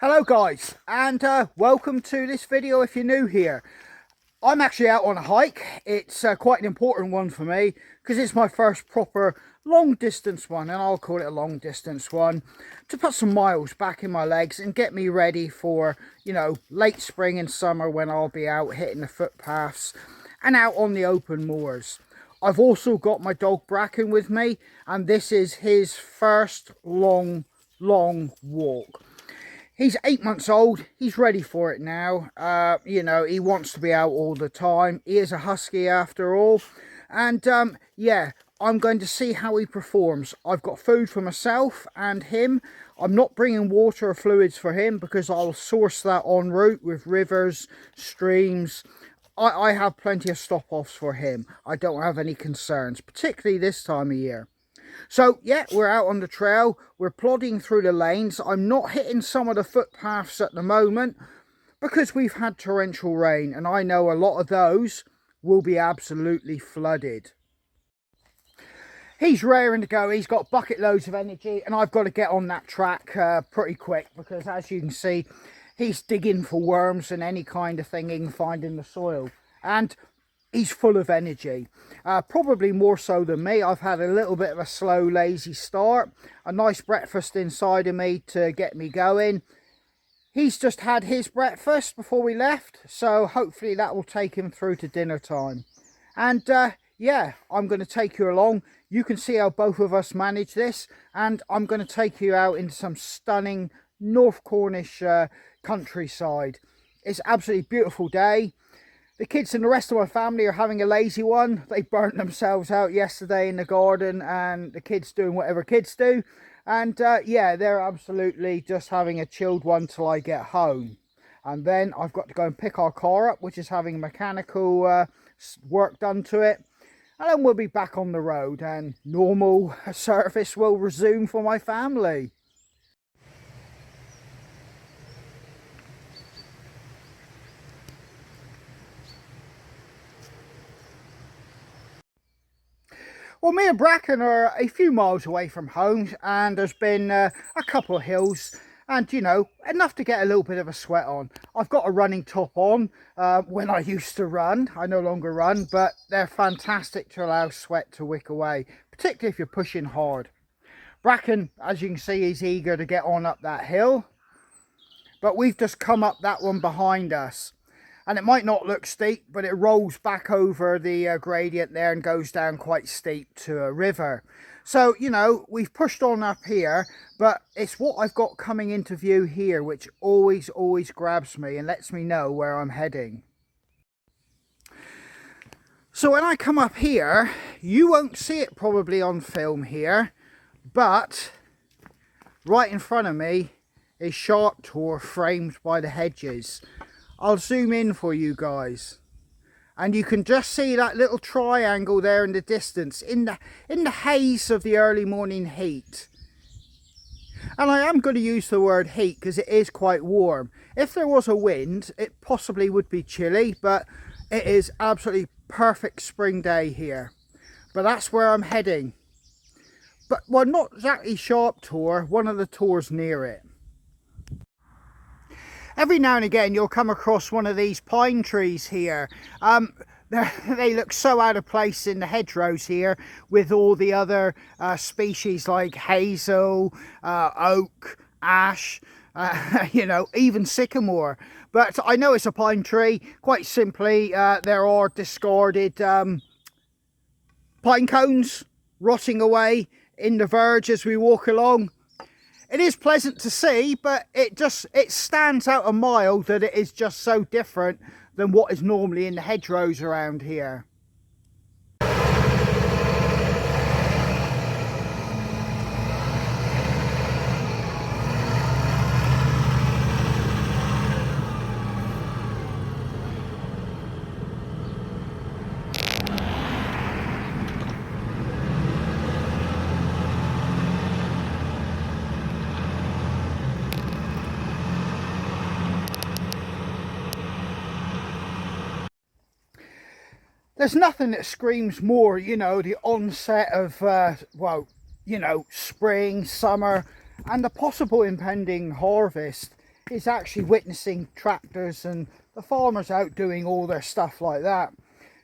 Hello guys, and welcome to this video if you're new here. I'm actually out on a hike. It's quite an important one for me because it's my first proper long distance one, and I'll call it a long distance one, to put some miles back in my legs and get me ready for, late spring and summer when I'll be out hitting the footpaths and out on the open moors. I've also got my dog Bracken with me, and this is his first long walk. He's 8 months old. He's ready for it now. He wants to be out all the time. He is a husky after all. And yeah, I'm going to see how he performs. I've got food for myself and him. I'm not bringing water or fluids for him because I'll source that en route with rivers, streams. I have plenty of stop-offs for him. I don't have any concerns, particularly this time of year. So yeah, we're out on the trail, we're plodding through the lanes. I'm not hitting some of the footpaths at the moment because we've had torrential rain, and I know a lot of those will be absolutely flooded. He's raring to go. He's got bucket loads of energy, and I've got to get on that track pretty quick because, as you can see, he's digging for worms and any kind of thing he can find in the soil. And he's full of energy, probably more so than me. I've had a little bit of a slow, lazy start, a nice breakfast inside of me to get me going. He's just had his breakfast before we left, so hopefully that will take him through to dinner time. And yeah, I'm going to take you along. You can see how both of us manage this, and I'm going to take you out into some stunning North Cornish countryside. It's an absolutely beautiful day. The kids and the rest of my family are having a lazy one. They burnt themselves out yesterday in the garden, and the kids doing whatever kids do. And yeah, they're absolutely just having a chilled one till I get home. And then I've got to go and pick our car up, which is having mechanical work done to it. And then we'll be back on the road and normal service will resume for my family. Well, me and Bracken are a few miles away from home, and there's been a couple of hills, and enough to get a little bit of a sweat on. I've got a running top on when I used to run. I no longer run, but they're fantastic to allow sweat to wick away, particularly if you're pushing hard. Bracken, as you can see, is eager to get on up that hill, but we've just come up that one behind us. And it might not look steep, but it rolls back over the gradient there and goes down quite steep to a river. So, we've pushed on up here, but it's what I've got coming into view here which always grabs me and lets me know where I'm heading. So when I come up here, you won't see it probably on film here, but right in front of me is Sharp Tor framed by the hedges. I'll zoom in for you guys, and you can just see that little triangle there in the distance in the haze of the early morning heat. And I am going to use the word heat because it is quite warm. If there was a wind, it possibly would be chilly, but it is absolutely perfect spring day here. But that's where I'm heading. But well, not exactly Sharp Tor, one of the tors near it. Every now and again you'll come across one of these pine trees here. They look so out of place in the hedgerows here with all the other species like hazel, oak, ash, even sycamore. But I know it's a pine tree. Quite simply, there are discarded pine cones rotting away in the verge as we walk along. It is pleasant to see, but it stands out a mile that it is just so different than what is normally in the hedgerows around here. There's nothing that screams more, the onset of, spring, summer, and the possible impending harvest is actually witnessing tractors and the farmers out doing all their stuff like that.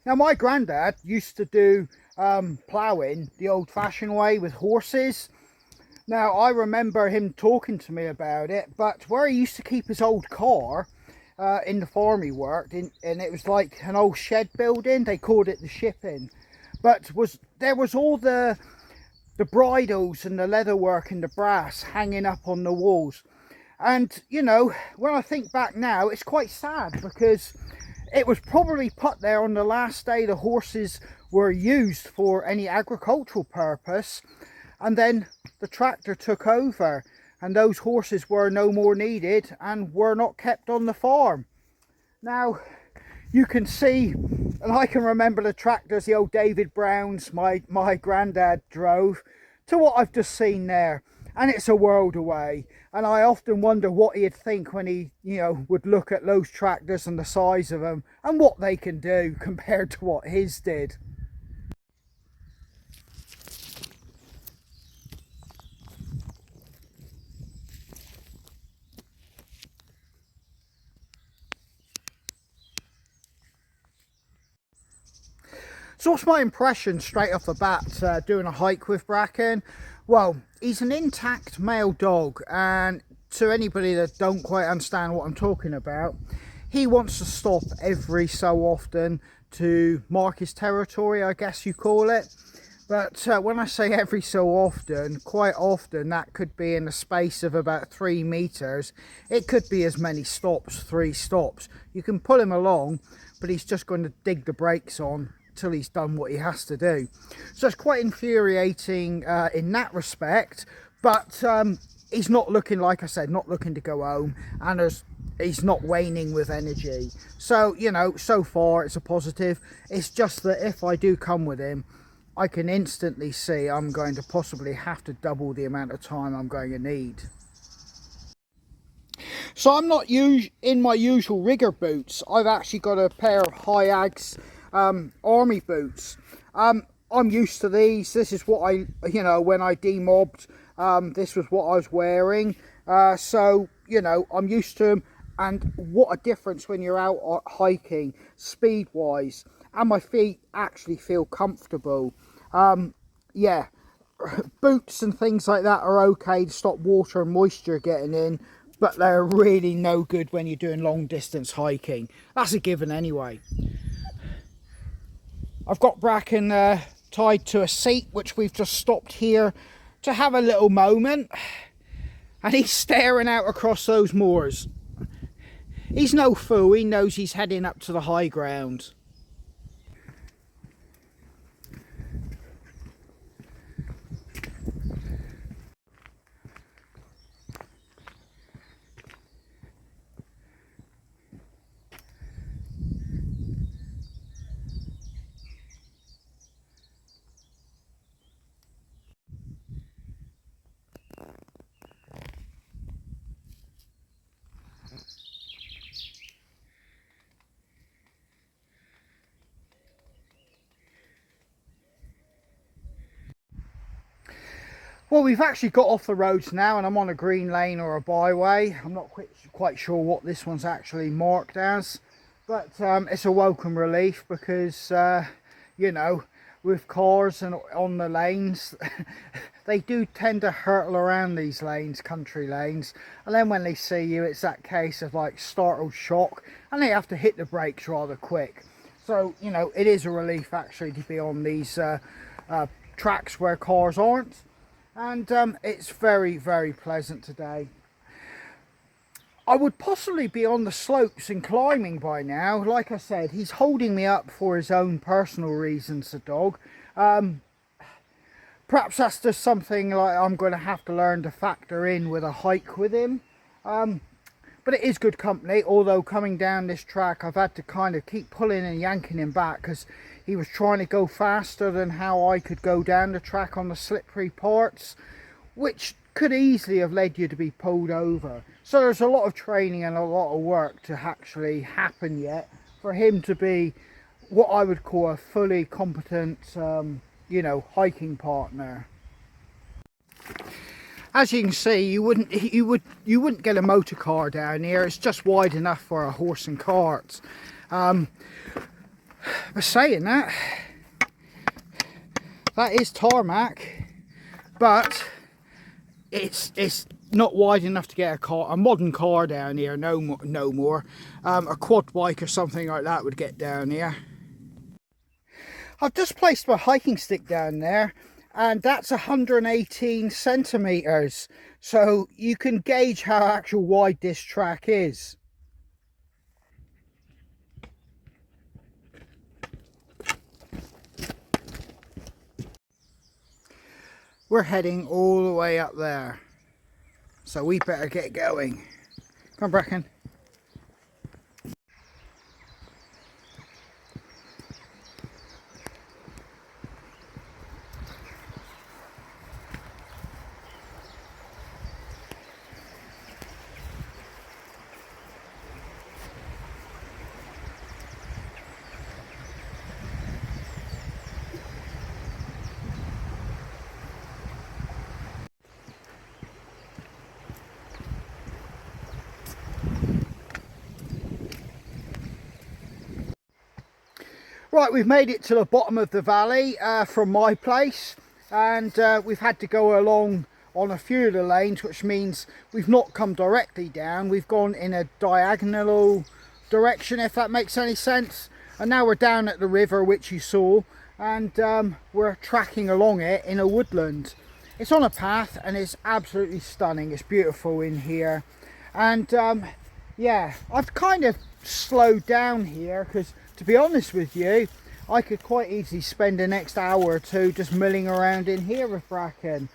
Now my granddad used to do ploughing the old-fashioned way with horses. Now I remember him talking to me about it, but where he used to keep his old car in the farm he worked in, and it was like an old shed building, they called it the shipping, but there was all the bridles and the leatherwork and the brass hanging up on the walls. And you know, when I think back now, it's quite sad, because it was probably put there on the last day the horses were used for any agricultural purpose, and then the tractor took over and those horses were no more needed and were not kept on the farm. Now you can see, and I can remember the tractors, the old David Browns my granddad drove, to what I've just seen there, and it's a world away. And I often wonder what he'd think when he, you know, would look at those tractors and the size of them and what they can do compared to what his did. So what's my impression straight off the bat doing a hike with Bracken? Well, he's an intact male dog, and to anybody that don't quite understand what I'm talking about, he wants to stop every so often to mark his territory, I guess you call it. But when I say every so often, quite often that could be in a space of about 3 meters. It could be as many stops, 3 stops. You can pull him along, but he's just going to dig the brakes on till he's done what he has to do. So it's quite infuriating in that respect, but he's not looking, like I said, not looking to go home, and he's not waning with energy. So, you know, so far it's a positive. It's just that if I do come with him, I can instantly see I'm going to possibly have to double the amount of time I'm going to need. So I'm not in my usual rigger boots. I've actually got a pair of Hyags army boots. I'm used to these. This is what I, you know, when I demobbed, this was what I was wearing. So, you know, I'm used to them. And what a difference when you're out hiking, speed wise, and my feet actually feel comfortable. Yeah, boots and things like that are okay to stop water and moisture getting in, but they're really no good when you're doing long distance hiking. That's a given anyway. I've got Bracken tied to a seat, which we've just stopped here to have a little moment, and he's staring out across those moors. He's no fool, he knows he's heading up to the high ground. Well, we've actually got off the roads now and I'm on a green lane or a byway. I'm not quite sure what this one's actually marked as, but it's a welcome relief because, you know, with cars and on the lanes, they do tend to hurtle around these lanes, country lanes, and then when they see you, it's that case of like startled shock, and they have to hit the brakes rather quick. So, you know, it is a relief actually to be on these tracks where cars aren't. And it's very, very pleasant today. I would possibly be on the slopes and climbing by now. Like I said, he's holding me up for his own personal reasons, the dog. Perhaps that's just something like I'm going to have to learn to factor in with a hike with him. But it is good company, although coming down this track I've had to kind of keep pulling and yanking him back because he was trying to go faster than how I could go down the track on the slippery parts, which could easily have led you to be pulled over. So there's a lot of training and a lot of work to actually happen yet for him to be what I would call a fully competent, you know, hiking partner. As you can see, you wouldn't get a motor car down here. It's just wide enough for a horse and cart. But saying that, that is tarmac, but it's not wide enough to get a modern car down here. No more. A quad bike or something like that would get down here. I've just placed my hiking stick down there, and that's 118 centimeters, so you can gauge how actual wide this track is. We're heading all the way up there, so we better get going. Come on, Bracken. Right, we've made it to the bottom of the valley from my place, and we've had to go along on a few of the lanes, which means we've not come directly down. We've gone in a diagonal direction, if that makes any sense. And now we're down at the river, which you saw, and we're tracking along it in a woodland. It's on a path and it's absolutely stunning. It's beautiful in here. And yeah, I've kind of slowed down here because, to be honest with you, I could quite easily spend the next hour or two just milling around in here with Bracken.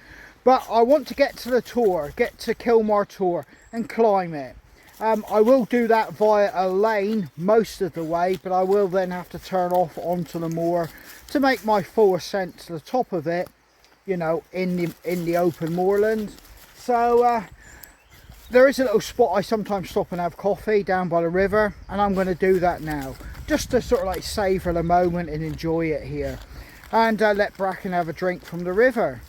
But I want to get to the Tor, get to Kilmar Tor and climb it. I will do that via a lane most of the way, but I will then have to turn off onto the moor to make my full ascent to the top of it, you know, in the open moorland. So there is a little spot I sometimes stop and have coffee down by the river, and I'm going to do that now, just to sort of like savour the moment and enjoy it here, and let Bracken have a drink from the river.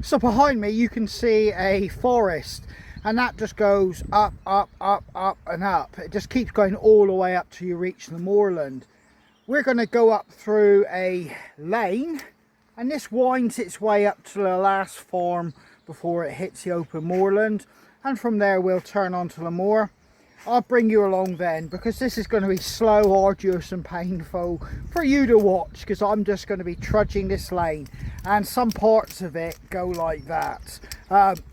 So behind me you can see a forest, and that just goes up, up, up, up and up. It just keeps going all the way up till you reach the moorland. We're going to go up through a lane, and this winds its way up to the last farm before it hits the open moorland, and from there we'll turn onto the moor. I'll bring you along then, because this is going to be slow, arduous and painful for you to watch, because I'm just going to be trudging this lane, and some parts of it go like that.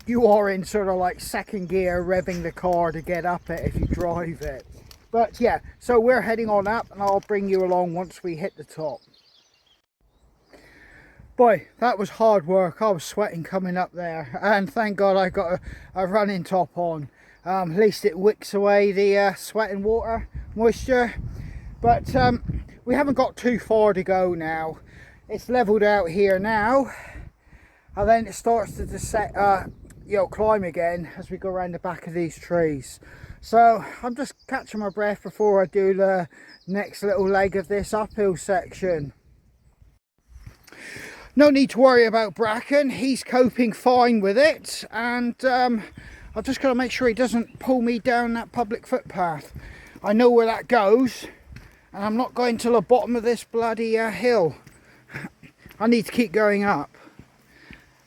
You are in sort of like second gear, revving the car to get up it if you drive it. But yeah, so we're heading on up, and I'll bring you along once we hit the top. Boy, that was hard work. I was sweating coming up there, and thank God I got a running top on. At least it wicks away the sweat and water moisture. But we haven't got too far to go now. It's leveled out here now, and then it starts to descend, climb again as we go around the back of these trees. So I'm just catching my breath before I do the next little leg of this uphill section. No need to worry about Bracken, he's coping fine with it, and I've just got to make sure he doesn't pull me down that public footpath. I know where that goes, and I'm not going to the bottom of this bloody hill. I need to keep going up.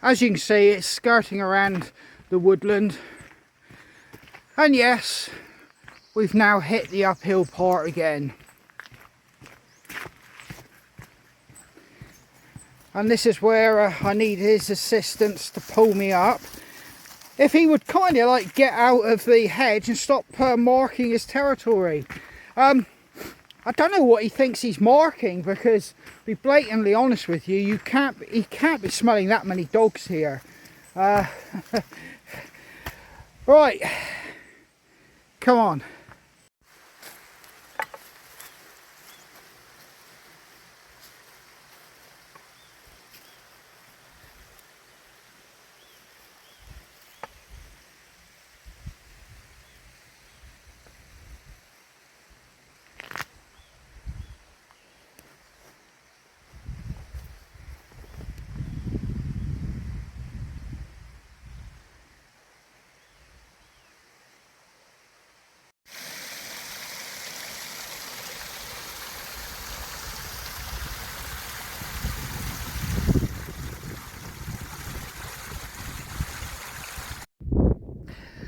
As you can see, it's skirting around the woodland, and yes, we've now hit the uphill part again. And this is where I need his assistance to pull me up. If he would kind of like get out of the hedge and stop marking his territory. I don't know what he thinks he's marking, because to be blatantly honest with you, he can't be smelling that many dogs here. Right, come on.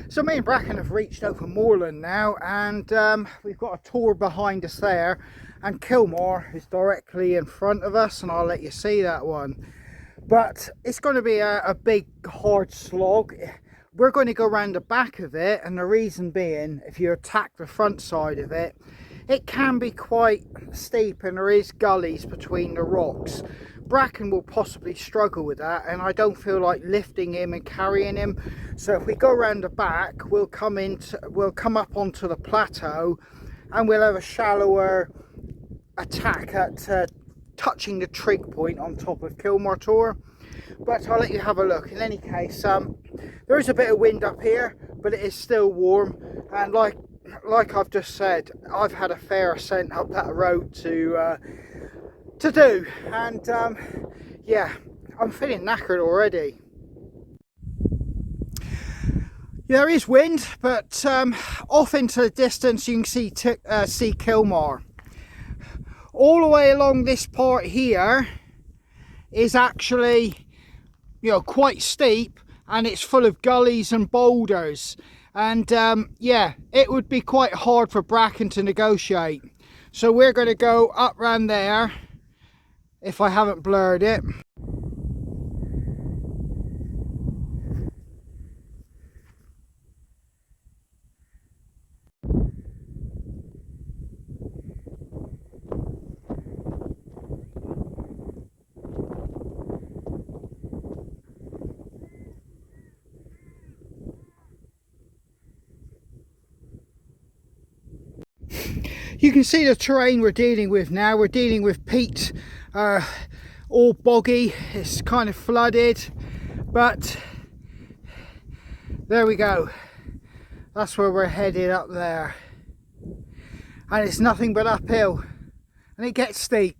So me and Bracken have reached open moorland now, and we've got a tor behind us there, and Kilmore is directly in front of us, and I'll let you see that one. But it's going to be a big hard slog. We're going to go around the back of it, and the reason being, if you attack the front side of it, it can be quite steep and there is gullies between the rocks. Bracken will possibly struggle with that, and I don't feel like lifting him and carrying him. So if we go around the back, we'll come up onto the plateau, and we'll have a shallower attack at touching the trig point on top of Kilmore Tor. But I'll let you have a look. In any case, there is a bit of wind up here, but it is still warm, and like I've just said, I've had a fair ascent up that road to do, and yeah, I'm feeling knackered already. There is wind, but off into the distance you can see Kilmore. All the way along this part here is actually, you know, quite steep, and it's full of gullies and boulders, and yeah, it would be quite hard for Bracken to negotiate. So we're going to go up round there, if I haven't blurred it. You can see the terrain we're dealing with now. We're dealing with peat, all boggy, it's kind of flooded, but there we go. That's where we're headed, up there. And it's nothing but uphill, and it gets steep.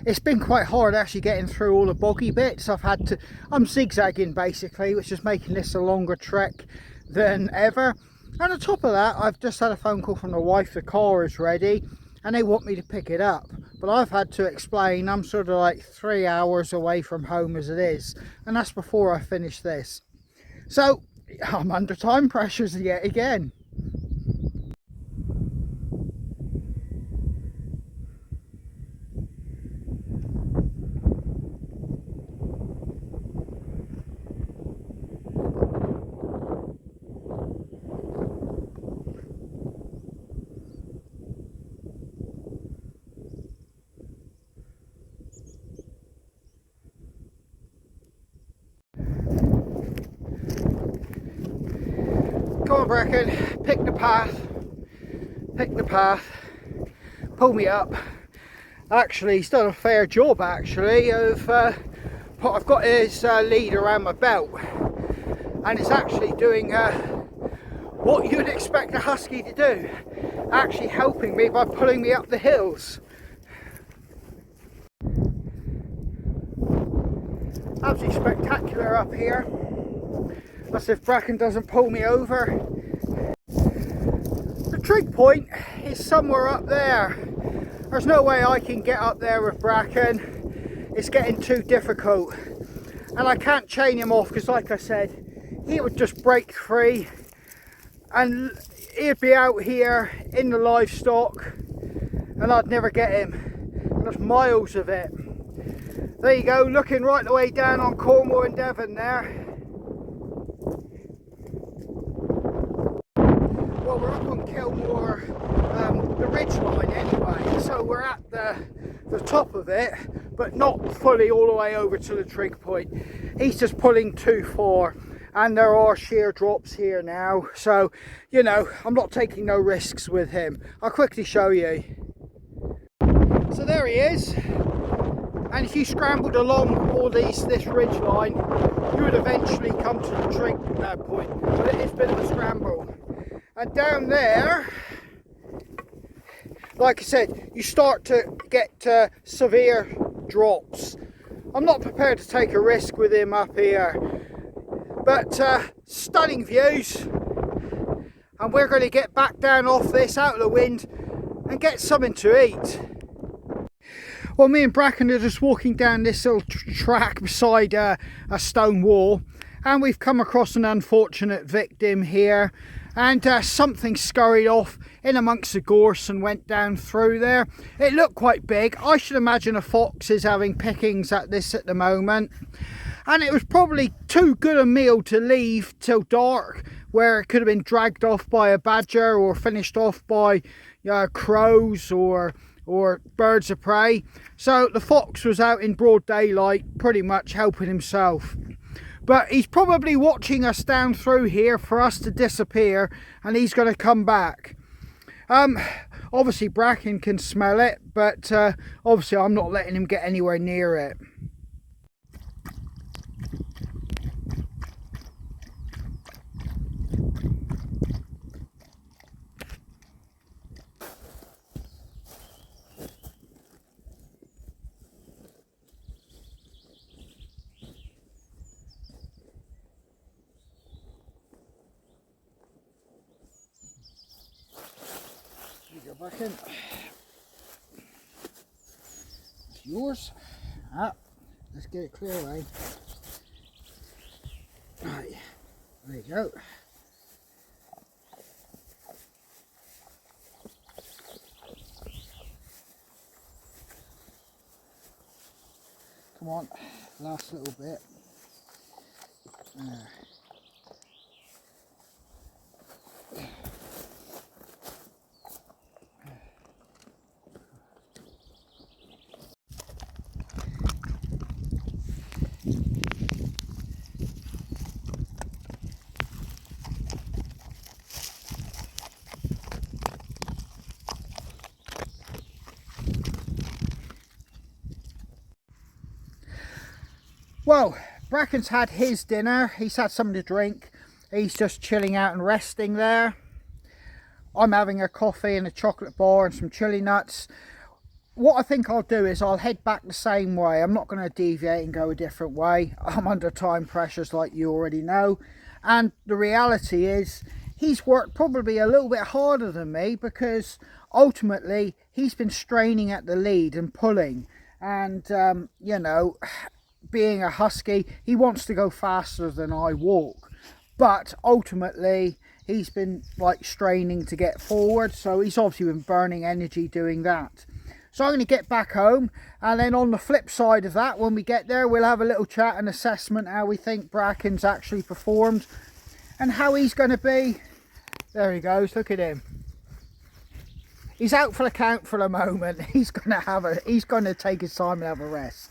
It's been quite hard actually getting through all the boggy bits. I'm zigzagging basically, which is making this a longer trek than ever. And on top of that, I've just had a phone call from the wife. The car is ready and they want me to pick it up, but I've had to explain I'm sort of like 3 hours away from home as it is, and that's before I finish this. So I'm under time pressures yet again. Come on Bracken, pick the path, pull me up. Actually, he's done a fair job actually of, I've got his lead around my belt, and it's actually doing what you'd expect a husky to do. actually helping me by pulling me up the hills. Absolutely spectacular up here. That's if Bracken doesn't pull me over. The trig point is somewhere up there. There's no way I can get up there with Bracken. It's getting too difficult. And I can't chain him off because, like I said, he would just break free and he'd be out here in the livestock and I'd never get him. And there's miles of it. There you go, looking right the way down on Cornwall and Devon there. Well, we're up on Kilmore, the ridge line anyway, so we're at the top of it, but not fully all the way over to the trig point. He's just pulling too far, and there are sheer drops here now, so, you know, I'm not taking no risks with him. I'll quickly show you. So there he is. And if you scrambled along all this ridge line, you would eventually come to the trig point, but it is a bit of a scramble. And down there, like I said, you start to get severe drops. I'm not prepared to take a risk with him up here, but stunning views. And we're going to get back down off this, out of the wind, and get something to eat. Well, me and Bracken are just walking down this little track beside a stone wall, and we've come across an unfortunate victim here, and something scurried off in amongst the gorse and went down through there. It looked quite big. I should imagine a fox is having pickings at this at the moment, and it was probably too good a meal to leave till dark, where it could have been dragged off by a badger or finished off by crows or birds of prey. So the fox was out in broad daylight pretty much helping himself, but he's probably watching us down through here for us to disappear, and he's going to come back. Obviously Bracken can smell it, but obviously I'm not letting him get anywhere near it. Bracken, it's yours. Let's get it clear away. Right, there you go. Come on, last little bit. Well, Bracken's had his dinner, he's had something to drink, he's just chilling out and resting there. I'm having a coffee and a chocolate bar and some chili nuts. What I think I'll do is I'll head back the same way. I'm not going to deviate and go a different way. I'm under time pressures like you already know. And the reality is he's worked probably a little bit harder than me, because ultimately he's been straining at the lead and pulling. And, you know, being a husky, he wants to go faster than I walk, but ultimately he's been like straining to get forward, so he's obviously been burning energy doing that. So I'm going to get back home, and then on the flip side of that, when we get there, we'll have a little chat and assessment how we think Bracken's actually performed and how he's going to be. There he goes, look at him. He's out for the count for the moment. He's going to take his time and have a rest.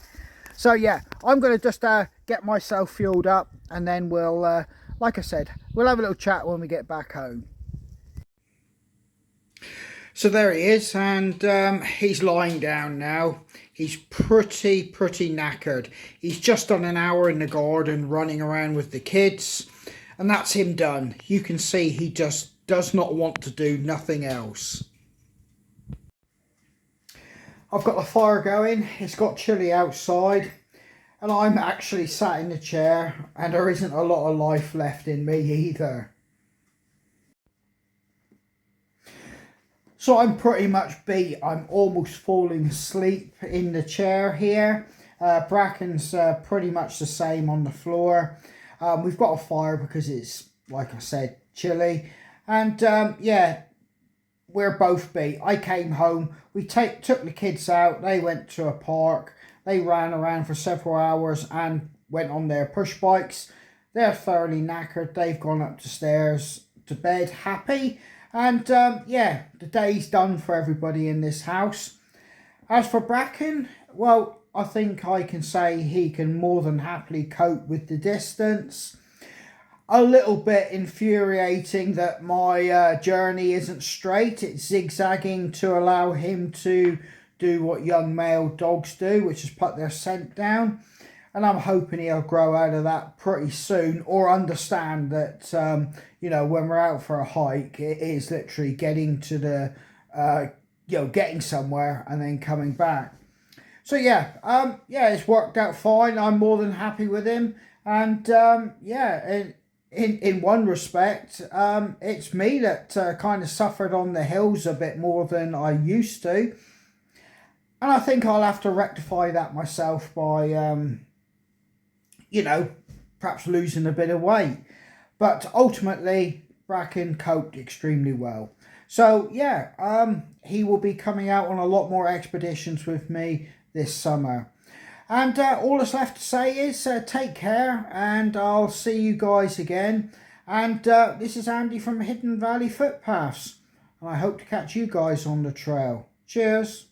So yeah, I'm going to just get myself fueled up, and then we'll, like I said, we'll have a little chat when we get back home. So there he is, and he's lying down now. He's pretty knackered. He's just done an hour in the garden running around with the kids. And that's him done. You can see he just does not want to do nothing else. I've got the fire going. It's got chilly outside. And I'm actually sat in the chair. And there isn't a lot of life left in me either. So I'm pretty much beat. I'm almost falling asleep in the chair here. Bracken's pretty much the same on the floor. We've got a fire because it's, like I said, chilly. And yeah, we're both beat. I came home. We took the kids out. They went to a park. They ran around for several hours and went on their push bikes. They're thoroughly knackered. They've gone up the stairs to bed happy. And yeah, the day's done for everybody in this house. As for Bracken, well, I think I can say he can more than happily cope with the distance. A little bit infuriating that my journey isn't straight. It's zigzagging to allow him to do what young male dogs do, which is put their scent down. And I'm hoping he'll grow out of that pretty soon, or understand that, you know, when we're out for a hike, it is literally getting to the, you know, getting somewhere and then coming back. So yeah, yeah, it's worked out fine. I'm more than happy with him. And yeah, in one respect, it's me that kind of suffered on the hills a bit more than I used to. And I think I'll have to rectify that myself by, you know, perhaps losing a bit of weight. But ultimately, Bracken coped extremely well. So yeah, he will be coming out on a lot more expeditions with me this summer. And all that's left to say is take care, and I'll see you guys again. And this is Andy from Hidden Valley Footpaths. And I hope to catch you guys on the trail. Cheers.